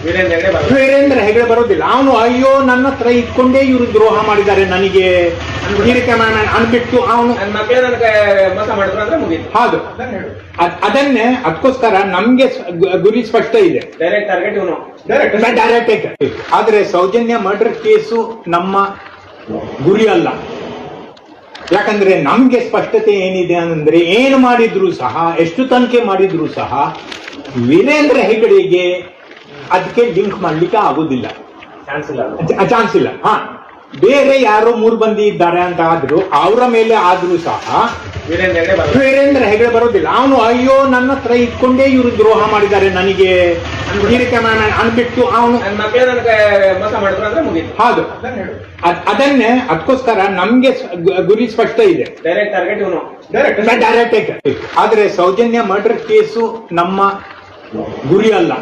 ವೀರೇಂದ್ರ ಹೆಗಡೆ ಬರೋದಿಲ್ಲ. ಅವನು ಅಯ್ಯೋ ನನ್ನ ಹತ್ರ ಇಟ್ಕೊಂಡೇ ಇವರು ದ್ರೋಹ ಮಾಡಿದ್ದಾರೆ ನನಗೆ ಅನ್ಬಿಟ್ಟು ಅವನು ಹೌದು. ಅದನ್ನೇ ಅದಕ್ಕೋಸ್ಕರ ನಮ್ಗೆ ಗುರಿ ಸ್ಪಷ್ಟ ಇದೆ, ಡೈರೆಕ್ಟ್. ಆದ್ರೆ ಸೌಜನ್ಯ ಮರ್ಡರ್ ಕೇಸು ನಮ್ಮ ಗುರಿ ಅಲ್ಲ. ಯಾಕಂದ್ರೆ ನಮ್ಗೆ ಸ್ಪಷ್ಟತೆ ಏನಿದೆ ಅಂದ್ರೆ ಏನು ಮಾಡಿದ್ರು ಸಹ, ಎಷ್ಟು ತನಿಖೆ ಮಾಡಿದ್ರು ಸಹ ವೀರೇಂದ್ರ ಹೆಗಡೆಗೆ ಅದಕ್ಕೆ ಲಿಂಕ್ ಮಾಡ್ಲಿಕ್ಕೆ ಆಗುದಿಲ್ಲ, ಚಾನ್ಸ್ ಇಲ್ಲ. ಬೇರೆ ಯಾರೋ 3 ಮಂದಿ ಇದ್ದಾರೆ ಅಂತ ಆದ್ರೂ ಅವರ ಮೇಲೆ ಆದ್ರೂ ಸಹ ವೀರೇಂದ್ರ ಹೆಗಡೆ ಬರೋದಿಲ್ಲ. ಅವನು ಅಯ್ಯೋ ನನ್ನ ಹತ್ರ ಇಟ್ಕೊಂಡೇ ಇವರು ದ್ರೋಹ ಮಾಡಿದ್ದಾರೆ ನನಗೆ ಅನ್ಬಿಟ್ಟು ಅವನು ಹೌದು. ಅದನ್ನೇ ಅದಕ್ಕೋಸ್ಕರ ನಮ್ಗೆ ಗುರಿ ಸ್ಪಷ್ಟ ಇದೆ, ಡೈರೆಕ್ಟ್. ಆದ್ರೆ ಸೌಜನ್ಯ ಮರ್ಡರ್ ಕೇಸು ನಮ್ಮ ಗುರಿ ಅಲ್ಲ.